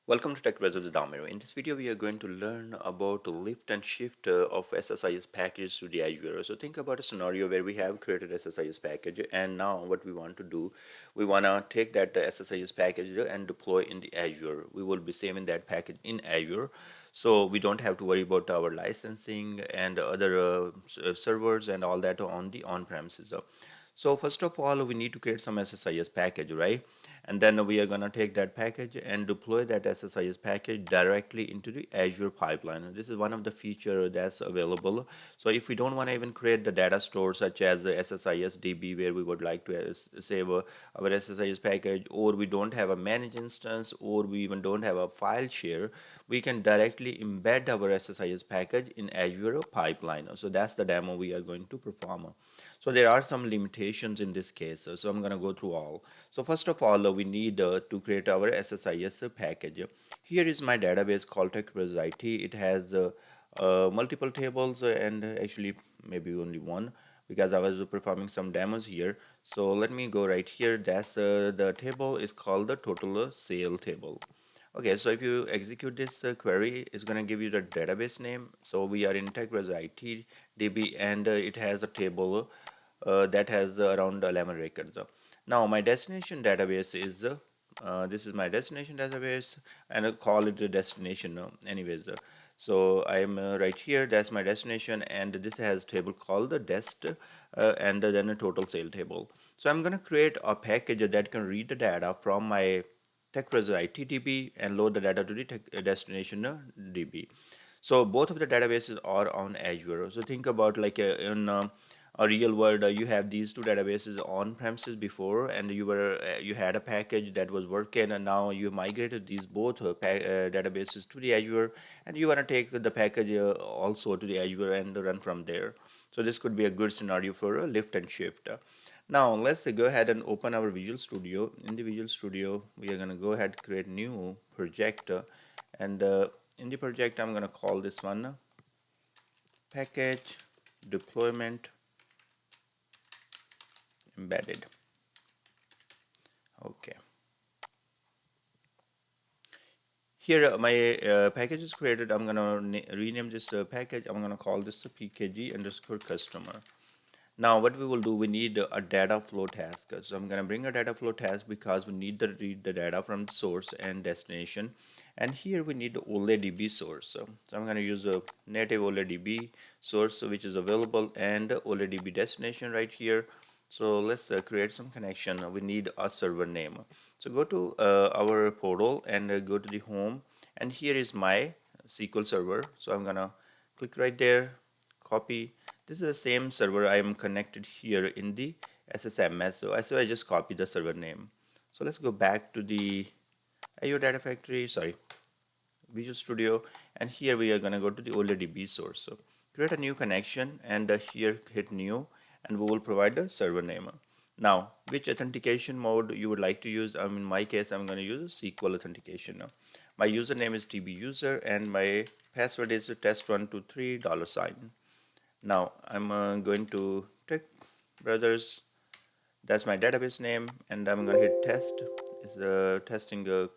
Welcome to TechbrothersIT. In this video, we are going to learn about lift and shift of SSIS package to the Azure. So think about a scenario where we have created SSIS package, and now what we want to do, we want to take that SSIS package and deploy in the Azure. We will be saving that package in Azure, so we don't have to worry about our licensing and other servers and all that on the on-premises. So first of all, we need to create some SSIS package, right? And then we are going to take that package and deploy that SSIS package directly into the Azure pipeline. This is one of the feature that's available. So if we don't want to even create the data store such as the SSIS DB where we would like to save our SSIS package, or we don't have a managed instance, or we even don't have a file share, we can directly embed our SSIS package in Azure pipeline. So that's the demo we are going to perform. So there are some limitations in this case. So I'm going to go through all. So first of all, we need to create our SSIS package. Here is my database called TechbrothersIT. It has multiple tables and actually maybe only one because I was performing some demos here. So let me go right here. That's the table is called the total sale table. Okay, so if you execute this query, it's going to give you the database name. So we are in TechbrothersIT DB, and it has a table that has around 11 records. Now my destination database is this is my destination database, and I'll call it the destination anyways. So I'm right here. That's my destination, and this has a table called the dest, and then a total sale table. So I'm going to create a package that can read the data from my TechbrothersIT DB and load the data to the destination DB. So both of the databases are on Azure. So think about like in a real world, you have these two databases on premises before, and you had a package that was working, and now you migrated these both databases to the Azure, and you want to take the package also to the Azure and run from there. So this could be a good scenario for a lift and shift. Now let's go ahead and open our Visual Studio. In the Visual Studio, we are going to go ahead and create new project, and in the project I'm going to call this one package deployment embedded. Okay, here my package is created. I'm going to rename this package. I'm going to call this pkg underscore customer. Now what we will do, we need a data flow task. So I'm going to bring a data flow task because we need to read the data from source and destination, and here we need the OLEDB source. So I'm going to use a native OLEDB source which is available, and OLEDB destination right here. So let's create some connection. We need a server name. So go to our portal and go to the home, and here is my SQL server. So I'm gonna click right there, copy. This is the same server I am connected here in the SSMS. So I just copy the server name. So let's go back to the Azure Data Factory, sorry, Visual Studio, and here we are going to go to the OLEDB source. So create a new connection, and here hit new, and we will provide the server name. Now, which authentication mode you would like to use? In my case, I'm going to use SQL authentication. My username is tbuser, and my password is test123 $sign. Now I'm going to Tech Brothers. That's my database name, and I'm going to hit test. Is testing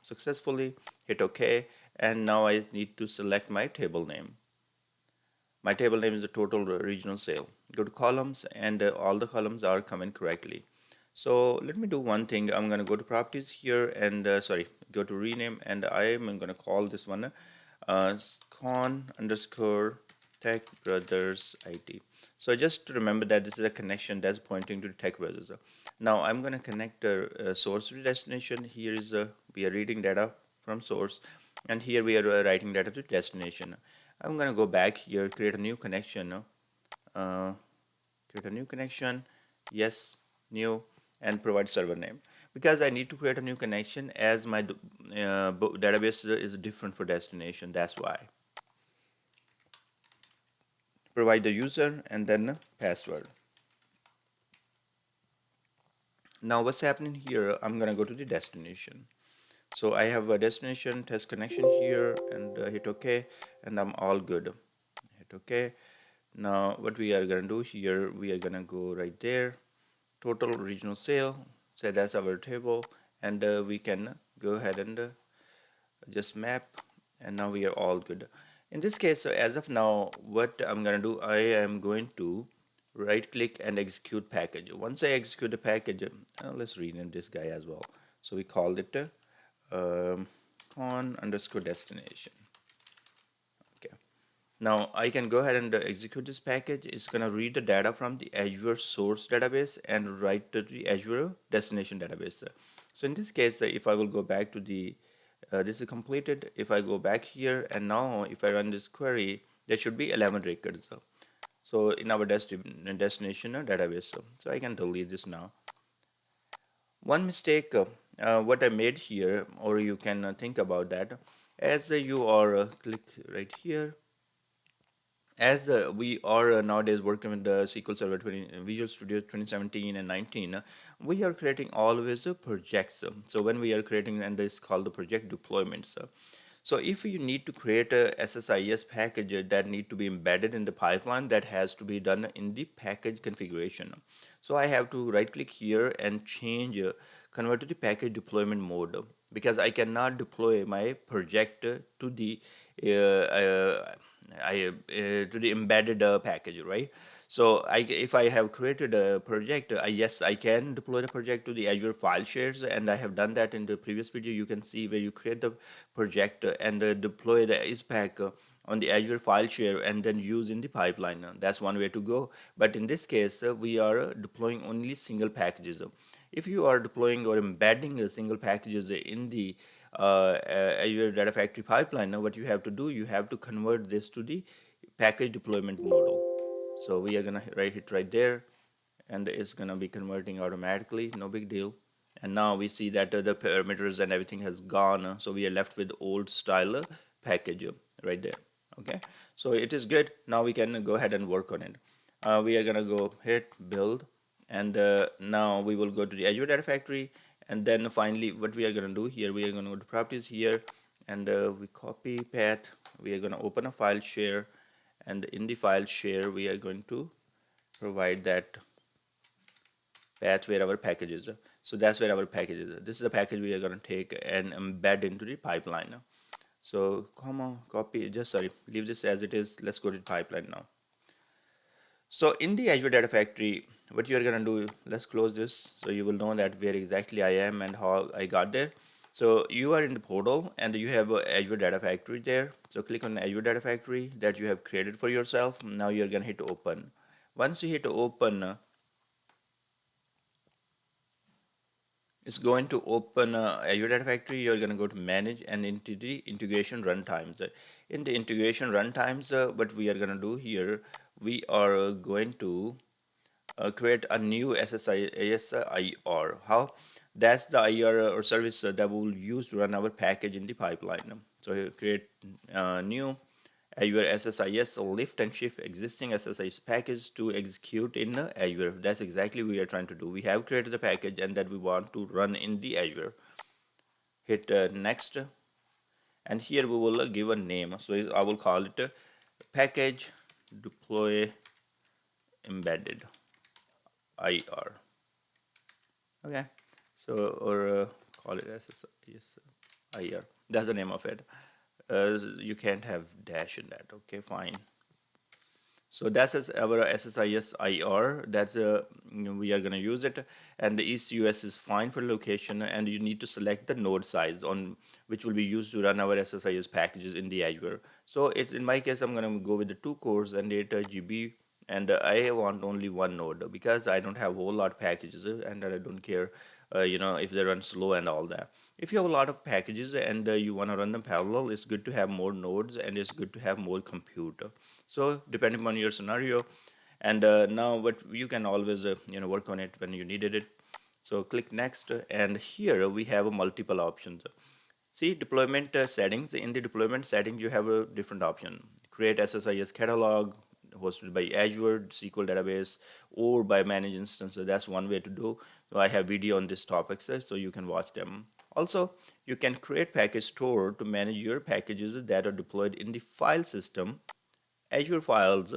successfully? Hit OK, and now I need to select my table name. My table name is the total regional sale. Go to columns, and all the columns are coming correctly. So let me do one thing. I'm going to go to properties here, and sorry, go to rename, and I am going to call this one con underscore Tech Brothers IT. So just to remember that this is a connection that's pointing to the Tech Brothers. Now I'm going to connect a source to destination. Here is we are reading data from source, and here we are writing data to destination. I'm going to go back here, create a new connection. Create a new connection, yes, new, and provide server name. Because I need to create a new connection as my database is different for destination, that's why. Provide the user and then password. Now what's happening here, I'm going to go to the destination. So I have a destination test connection here, and hit OK, and I'm all good. Hit OK. Now what we are going to do here, we are going to go right there, total regional sale, say that's our table, and we can go ahead and just map, and now we are all good. In this case, so as of now, what I'm gonna do, I am going to right click and execute package. Once I execute the package, let's rename this guy as well. So we called it con underscore destination. Okay. Now I can go ahead and execute this package. It's gonna read the data from the Azure source database and write to the Azure destination database. So in this case, if I will go back to the this is completed. If I go back here and now if I run this query, there should be 11 records. So in our destination database. So I can delete this now. One mistake what I made here, or you can think about that, as you are click right here, as we are nowadays working with the SQL Server 20, Visual Studio 2017 and 19, we are creating always projects. So when we are creating, and it's called the project deployments. So if you need to create a SSIS package that need to be embedded in the pipeline, that has to be done in the package configuration. So I have to right click here and change convert to the package deployment mode, because I cannot deploy my project to the to the embedded package, right? So if I have created a project, yes, I can deploy the project to the Azure file shares, and I have done that in the previous video. You can see where you create the project and deploy the ISPAC on the Azure file share and then use in the pipeline. That's one way to go. But in this case, we are deploying only single packages. If you are deploying or embedding single packages in the Azure Data Factory pipeline, now what you have to do, you have to convert this to the package deployment model. So we are gonna hit right there, and it's gonna be converting automatically, no big deal. And now we see that the parameters and everything has gone, so we are left with old style package right there. Okay, so it is good. Now we can go ahead and work on it. We are gonna go hit build, and now we will go to the Azure Data Factory, and then finally what we are gonna do here, we are gonna go to properties here, and we copy path. We are gonna open a file share, and in the file share we are going to provide that path where our package is. So that's where our package is. This is the package we are going to take and embed into the pipeline. So comma copy, just sorry, leave this as it is. Let's go to the pipeline now. So in the Azure Data Factory, what you're going to do, let's close this so you will know that where exactly I am and how I got there. So you are in the portal and you have Azure Data Factory there. So click on Azure Data Factory that you have created for yourself. Now you're going to hit open. Once you hit open, it's going to open Azure Data Factory. You're going to go to manage and into the integration runtimes. In the integration runtimes, what we are going to do here, we are going to create a new SSIS IR. How? That's the IR or service that we will use to run our package in the pipeline. So you create new Azure SSIS lift and shift existing SSIS package to execute in Azure. That's exactly what we are trying to do. We have created the package and that we want to run in the Azure. Hit next, and here we will give a name. So I will call it package deploy embedded IR. Okay, so or call it SSIS IR. That's the name of it. You can't have dash in that. Okay, fine. So that's our SSIS IR. That's we are going to use it, and the ECUS is fine for location, and you need to select the node size on which will be used to run our SSIS packages in the Azure. So it's in my case, I'm going to go with the 2 cores and 8 GB, and I want only one node because I don't have a whole lot of packages, and I don't care if they run slow and all that. If you have a lot of packages and you want to run them parallel, it's good to have more nodes and it's good to have more compute. So depending on your scenario, and now what you can always work on it when you needed it. So click next, and here we have multiple options. See deployment settings. In the deployment setting, you have a different option. Create SSIS catalog hosted by Azure SQL database or by managed instance. So that's one way to do. So I have video on this topic, so you can watch them. Also, you can create package store to manage your packages that are deployed in the file system, Azure Files,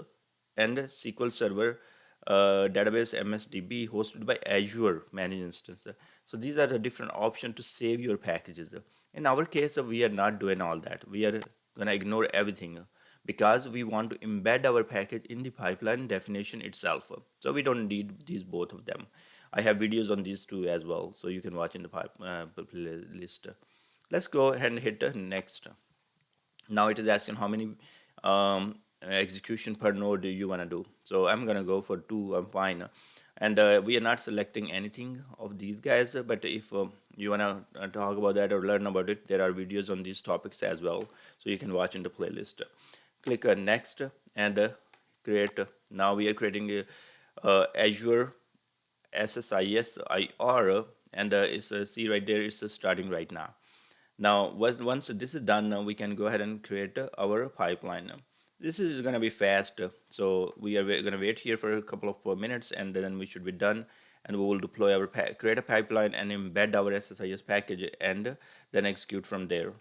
and SQL Server database MSDB hosted by Azure managed instance. So these are the different options to save your packages. In our case, we are not doing all that. We are going to ignore everything because we want to embed our package in the pipeline definition itself. So we don't need these both of them. I have videos on these two as well, so you can watch in the playlist. Let's go ahead and hit next. Now it is asking how many execution per node do you want to do. So I'm going to go for two. I'm fine. And we are not selecting anything of these guys, but if you want to talk about that or learn about it, there are videos on these topics as well, so you can watch in the playlist. Click next and create. Now we are creating Azure SSIS IR, and it's see right there, it's starting right now. Now, once this is done, we can go ahead and create our pipeline. This is going to be fast, so we are going to wait here for a couple of minutes, and then we should be done. And we will deploy our create a pipeline and embed our SSIS package, and then execute from there.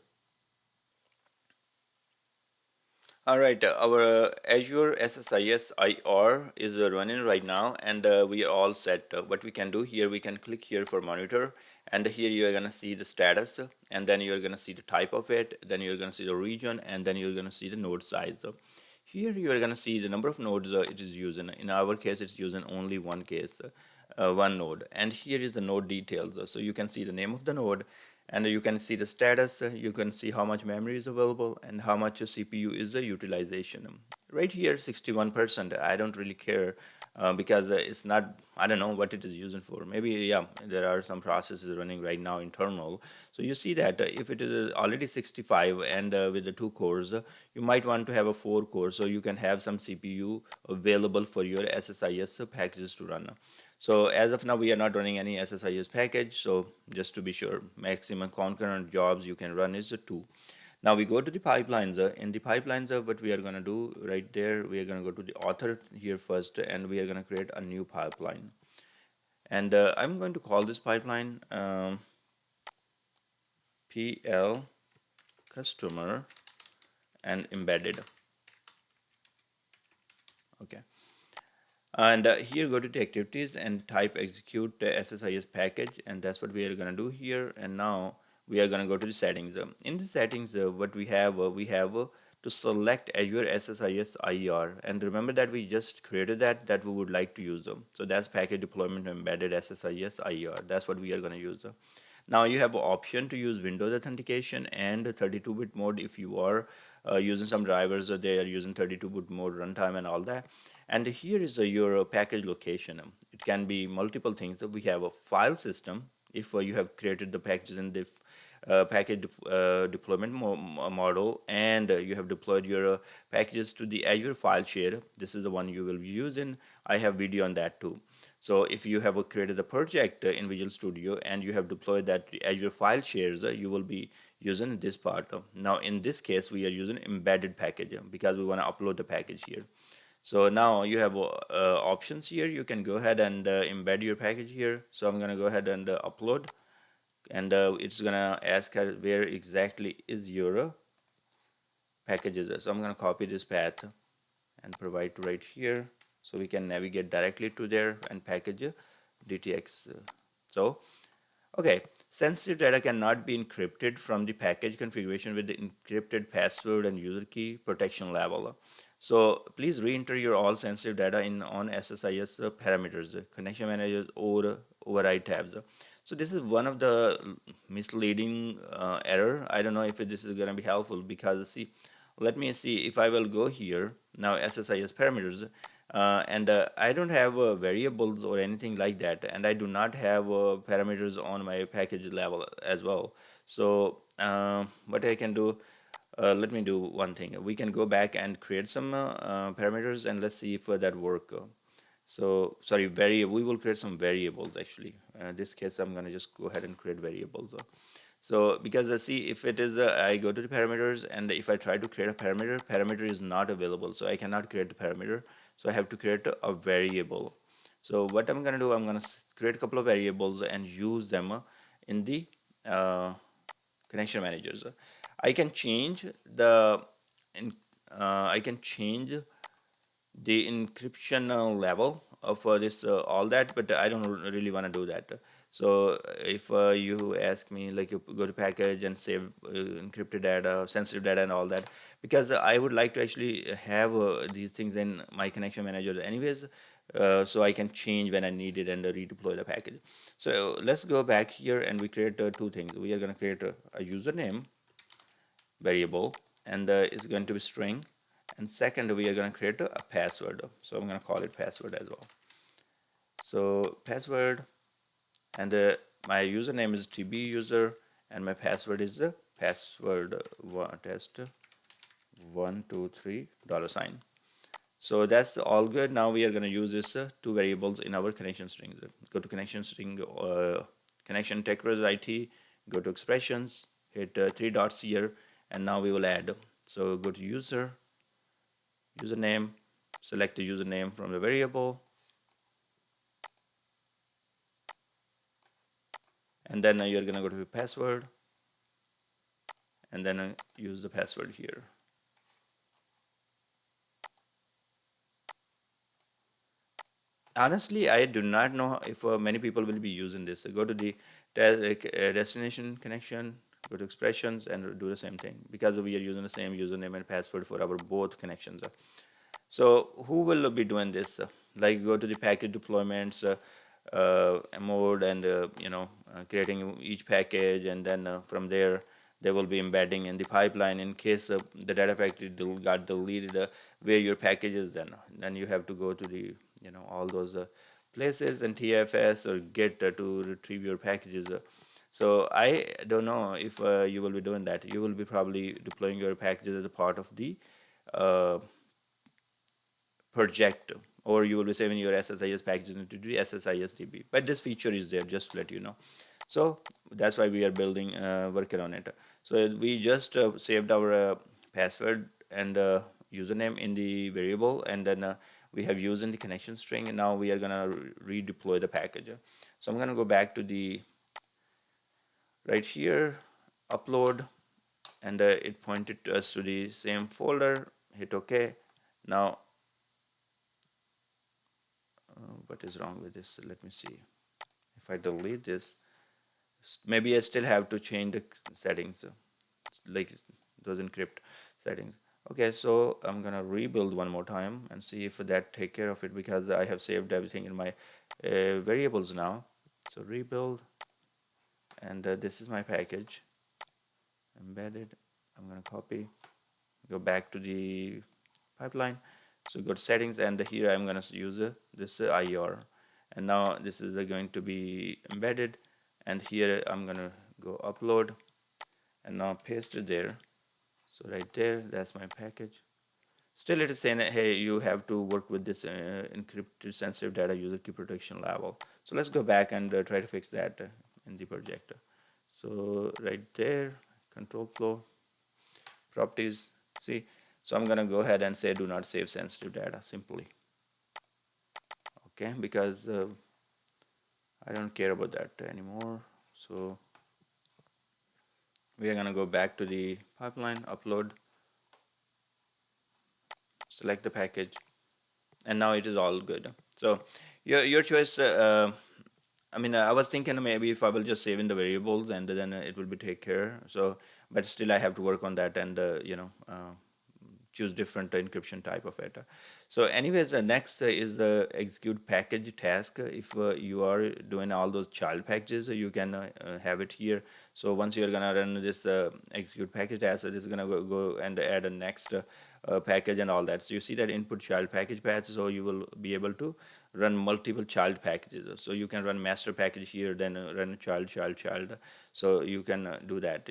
All right, our Azure SSIS IR is running right now, and we are all set. What we can do here, we can click here for monitor, and here you are going to see the status, and then you're going to see the type of it, then you're going to see the region, and then you're going to see the node size. Here you are going to see the number of nodes it is using. In our case, it's using only one case, one node. And here is the node details. So you can see the name of the node, and you can see the status. You can see how much memory is available and how much CPU is the utilization. Right here, 61%. I don't really care because it's not, I don't know what it is using for. Maybe, yeah, there are some processes running right now internal. So you see that if it is already 65 and with the two cores, you might want to have a four core, so you can have some CPU available for your SSIS packages to run. So as of now, we are not running any SSIS package. So just to be sure, maximum concurrent jobs you can run is 2. Now we go to the pipelines. In the pipelines, what we are going to do right there, we are going to go to the author here first, and we are going to create a new pipeline. And I'm going to call this pipeline PL customer and embedded. Okay. And here go to the activities and type execute SSIS package, and that's what we are going to do here. And now we are going to go to the settings. In the settings, what we have to select Azure SSIS IER, and remember that we just created that we would like to use them. So that's package deployment embedded SSIS IER. That's what we are going to use. Now you have an option to use Windows authentication and 32-bit mode if you are using some drivers. They are using 32-bit mode runtime and all that. And here is your package location. It can be multiple things. We have a file system if you have created the packages in the package deployment model, and you have deployed your packages to the Azure file share. This is the one you will be using. I have video on that too. So if you have created a project in Visual Studio and you have deployed that to Azure file shares, you will be using this part. Now in this case, we are using embedded package because we want to upload the package here. So now you have options here. You can go ahead and embed your package here. So I'm going to go ahead and upload, and it's going to ask where exactly is your packages. So I'm going to copy this path and provide to right here, so we can navigate directly to there and package DTX. So okay, sensitive data cannot be encrypted from the package configuration with the encrypted password and user key protection level. So please re-enter your all sensitive data in on SSIS parameters, connection managers, or override tabs. So this is one of the misleading error. I don't know if this is going to be helpful because see, let me see if I will go here now SSIS parameters, and I don't have variables or anything like that, and I do not have parameters on my package level as well. So what I can do, let me do one thing. We can go back and create some parameters, and let's see if that work. So sorry, we will create some variables actually. In this case, I'm going to just go ahead and create variables. So because see, if it is I go to the parameters, and if I try to create a parameter is not available, so I cannot create the parameter. So I have to create a variable. So what I'm going to do, I'm going to create a couple of variables and use them in the connection managers. I can change the in, I can change the encryption level of this all that, but I don't really want to do that. So if you ask me, like, you go to package and save encrypted data, sensitive data, and all that, because I would like to actually have these things in my connection manager anyways, so I can change when I need it and redeploy the package. So let's go back here and we create two things. We are going to create a username variable, and it's going to be string. And second, we are going to create a password. So I'm going to call it password as well. So password, and my username is tb user, and my password is the password test 123 dollar sign. So that's all good. Now we are going to use this two variables in our connection strings. Go to connection string, connection TechbrothersIT, go to expressions, hit three dots here, and now we will add. So go to username, select the username from the variable, and then you're going to go to password, and then use the password here. Honestly, I do not know if many people will be using this. So go to the destination connection, go to expressions, and do the same thing, because we are using the same username and password for our both connections. So who will be doing this? Like, go to the package deployments mode, and creating each package, and then from there they will be embedding in the pipeline in case the data factory got deleted, where your package is. Then you have to go to the all those places and TFS or Git to retrieve your packages. So I don't know if you will be doing that. You will be probably deploying your packages as a part of the uh, project, or you will be saving your SSIS packages into the SSIS DB. But this feature is there, just to let you know. So that's why we are building, working on it. So we just saved our password and username in the variable, and then we have used in the connection string, and now we are gonna redeploy the package. So I'm gonna go back to the right here, upload, and it pointed us to the same folder. Hit OK. Now what is wrong with this? Let me see. If I delete this, maybe I still have to change the settings, like those encrypt settings. Okay, so I'm gonna rebuild one more time and see if that take care of it, because I have saved everything in my variables now. So rebuild, and this is my package embedded. I'm gonna copy, go back to the pipeline. So go to settings, and here I'm gonna use this IR, and now this is going to be embedded, and here I'm gonna go upload, and now paste it there. So right there, that's my package. Still it is saying, hey, you have to work with this encrypted sensitive data user key protection level. So let's go back and try to fix that in the project. So right there, control flow, properties, see. So I'm gonna go ahead and say do not save sensitive data simply. Okay, because I don't care about that anymore. So we are gonna go back to the pipeline, upload, select the package, and now it is all good. So your choice. I mean, I was thinking maybe if I will just save in the variables, and then it will be take care. So, but still I have to work on that, and choose different encryption type of it. So anyways, next is the execute package task. If you are doing all those child packages, you can have it here. So once you're gonna run this execute package task, it is gonna go and add a next package and all that. So you see that input child package path, so you will be able to run multiple child packages. So you can run master package here, then run child. So you can do that,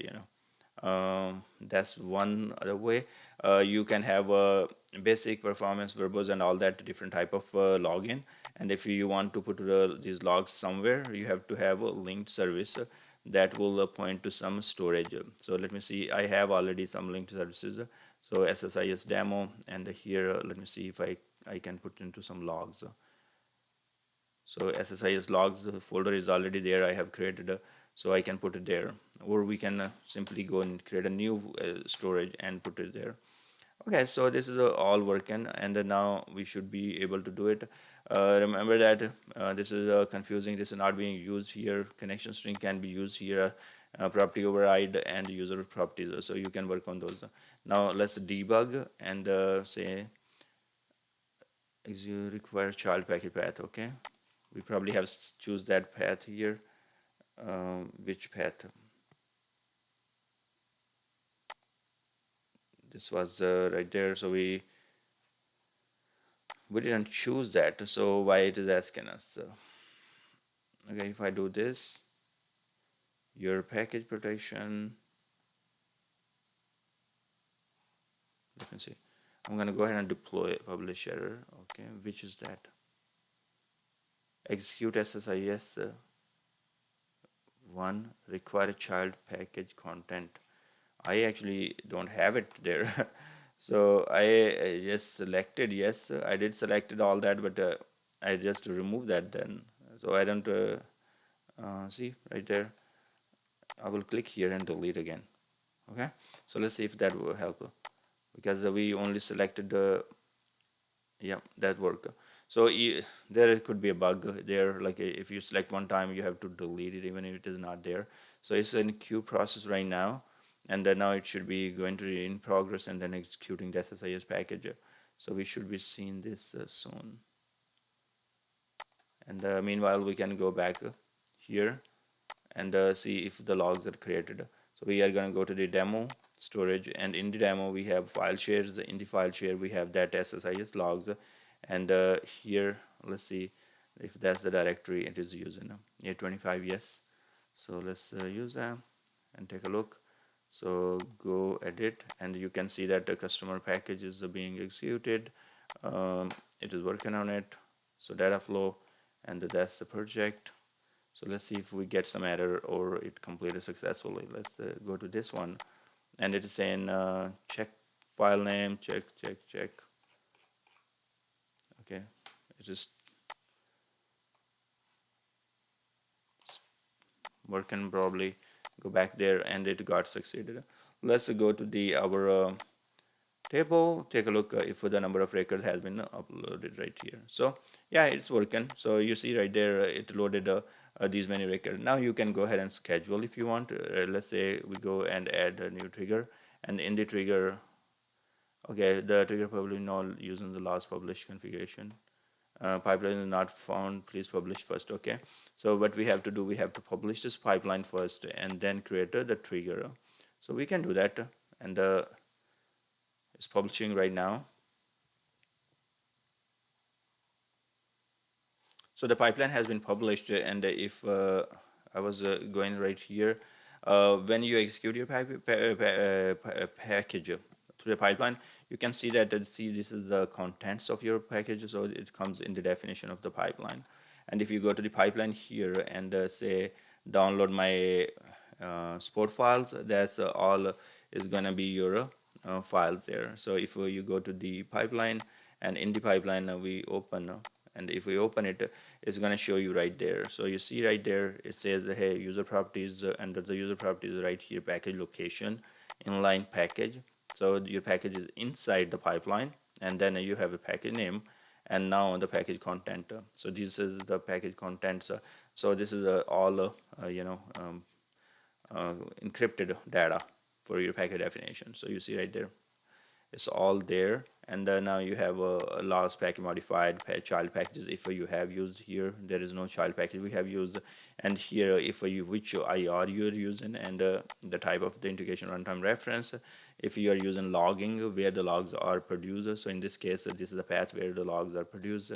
that's one other way. You can have a basic performance verbose and all that different type of login, and if you want to put these logs somewhere, you have to have a linked service that will point to some storage. So let me see, I have already some linked services. So SSIS demo, and here let me see if I can put into some logs. So SSIS logs folder is already there. I have created so I can put it there, or we can simply go and create a new storage and put it there. Okay, so this is all working, and now we should be able to do it. Remember that this is confusing. This is not being used here. Connection string can be used here. Property override and user properties. So you can work on those. Now let's debug and say you require child packet path. Okay, we probably have choose that path here. Which path? This was right there. So we didn't choose that. So why it is asking us? Okay, if I do this, your package protection, let me see. I'm gonna go ahead and deploy publish error. Okay, which is that? Execute SSIS one require child package content. I actually don't have it there. So I just selected yes. I did selected all that, but I just remove that then. So I don't see right there. I will click here and delete again. Okay, so let's see if that will help because we only selected the yeah that work. So there could be a bug there, like if you select one time you have to delete it even if it is not there. So it's in queue process right now, and then now it should be going to be in progress and then executing the SSIS package. So we should be seeing this soon, and meanwhile we can go back here and see if the logs are created. So we are going to go to the demo storage, and in the demo we have file shares. In the file share we have that SSIS logs, and here let's see if that's the directory it is using. A25 yes. So let's use that and take a look. So go edit, and you can see that the customer package is being executed. It is working on it. So data flow, and that's the project. So let's see if we get some error or it completed successfully. Let's go to this one, and it is saying check file name, check. Okay, it is working probably. Go back there, and it got succeeded. Let's go to the our table, take a look if the number of records has been uploaded right here. So yeah, it's working. So you see right there it loaded these many records. Now you can go ahead and schedule if you want. Let's say we go and add a new trigger, and in the trigger, okay, the trigger probably not using the last published configuration. Pipeline is not found, please publish first. Okay, so what we have to do, we have to publish this pipeline first and then create the trigger. So we can do that, and it's publishing right now. So the pipeline has been published, and if I was going right here, when you execute your package through the pipeline, you can see that see this is the contents of your package, so it comes in the definition of the pipeline. And if you go to the pipeline here and say download my sport files, that's all is gonna be your files there. So if you go to the pipeline, and in the pipeline we open and if we open it, it's going to show you right there. So you see right there it says hey user properties, under the user properties right here package location inline package. So your package is inside the pipeline, and then you have a package name, and now the package content. So this is the package contents. So this is all encrypted data for your package definition. So you see right there it's all there, and now you have a last package modified child packages. If you have used here, there is no child package we have used, and here if you which IR you are using, and the type of the integration runtime reference. If you are using logging, where the logs are produced, so in this case this is the path where the logs are produced,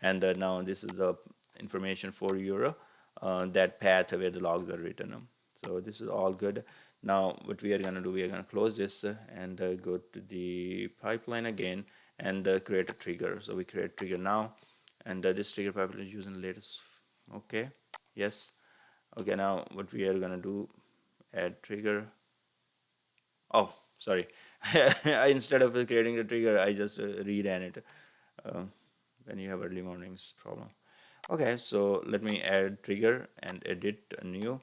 and now this is the information for your that path where the logs are written. So this is all good. Now what we are going to do, we are going to close this and go to the pipeline again and create a trigger. So we create trigger now, and this trigger pipeline is using latest. Okay, yes. Okay, now what we are going to do, add trigger. Oh, sorry. Instead of creating the trigger, I just reran it. Uh, when you have early mornings problem. Okay, so let me add trigger and edit a new,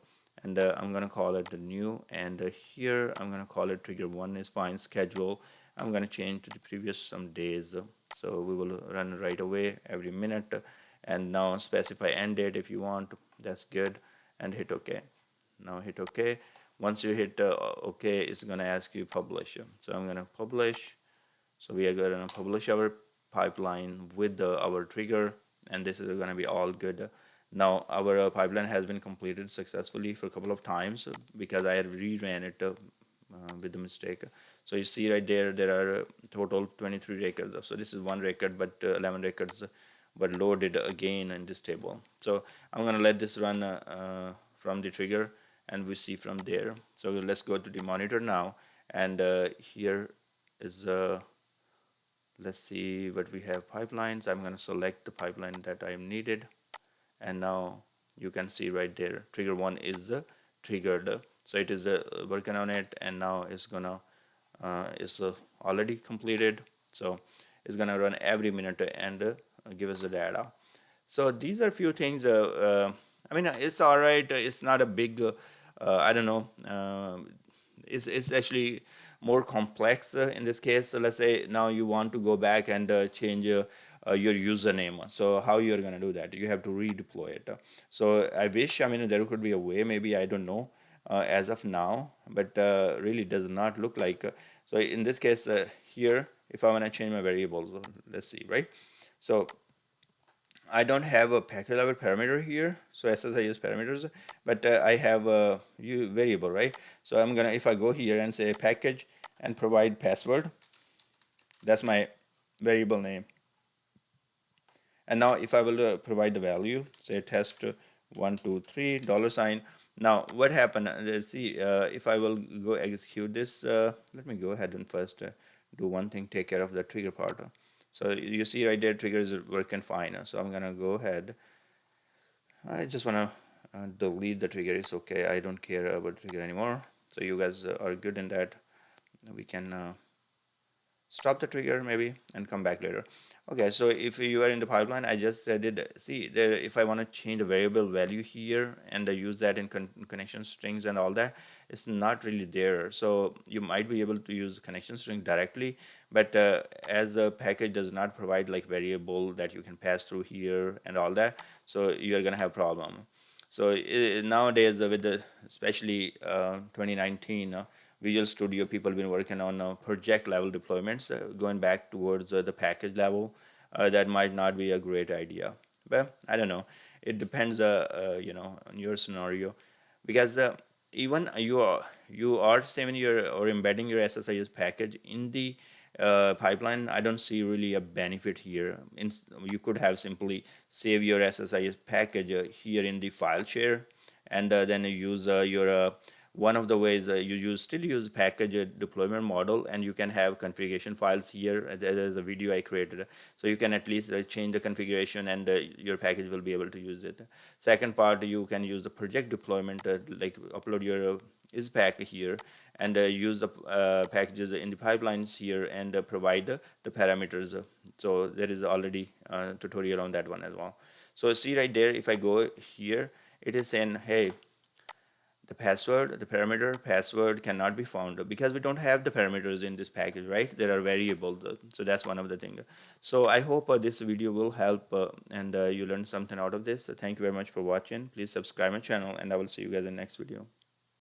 and I'm gonna call it the new, and here I'm gonna call it trigger 1 is fine. Schedule, I'm gonna change to the previous some days, so we will run right away every minute, and now specify end date if you want. That's good, and hit OK. Now hit OK. Once you hit OK, it's gonna ask you publish, so I'm gonna publish. So we are going to publish our pipeline with our trigger, and this is going to be all good. Now our pipeline has been completed successfully for a couple of times because I had reran it with the mistake. So you see right there, there are total 23 records. So this is one record, but 11 records were loaded again in this table. So I'm going to let this run from the trigger, and we see from there. So let's go to the monitor now, and here is let's see what we have. Pipelines. I'm going to select the pipeline that I needed, and now you can see right there trigger 1 is triggered, so it is working on it, and now it's gonna is already completed, so it's gonna run every minute and give us the data. So these are a few things. I mean, it's all right. It's not a big. I don't know. It's actually more complex in this case. So let's say now you want to go back and change your username. So how you're gonna do that? You have to redeploy it. So I wish. I mean, there could be a way. Maybe I don't know as of now, but really does not look like. So in this case here, if I wanna change my variables, let's see, right? So I don't have a package level parameter here, so SSIS parameters, but I have a variable, right? So I'm gonna, if I go here and say package and provide password, that's my variable name. And now if I will provide the value, say test 123 $. Now what happened? Let's see if I will go execute this. Let me go ahead and first do one thing, take care of the trigger part. So you see right there, triggers are working fine. So I'm gonna go ahead. I just wanna delete the trigger. It's okay. I don't care about the trigger anymore. So you guys are good in that. We can stop the trigger maybe and come back later. Okay, so if you are in the pipeline, I just did see there. If I want to change the variable value here and use that in connection strings and all that, it's not really there. So you might be able to use connection string directly, but as the package does not provide like variable that you can pass through here and all that, so you are gonna have problem. So nowadays with the especially 2019 Visual Studio, people have been working on project level deployments, going back towards the package level. That might not be a great idea, but I don't know. It depends, on your scenario, because even you are saving your or embedding your SSIS package in the pipeline. I don't see really a benefit here. You could have simply save your SSIS package here in the file share, and then you use your one of the ways still use package deployment model, and you can have configuration files here. There's a video I created, so you can at least change the configuration, and your package will be able to use it. Second part, you can use the project deployment, like upload your is pack here, and use the packages in the pipelines here, and provide the parameters. So there is already a tutorial on that one as well. So see right there, if I go here, it is saying, hey, the parameter password cannot be found because we don't have the parameters in this package, right? There are variables, so that's one of the things. So I hope this video will help, and you learned something out of this. So thank you very much for watching. Please subscribe my channel, and I will see you guys in the next video.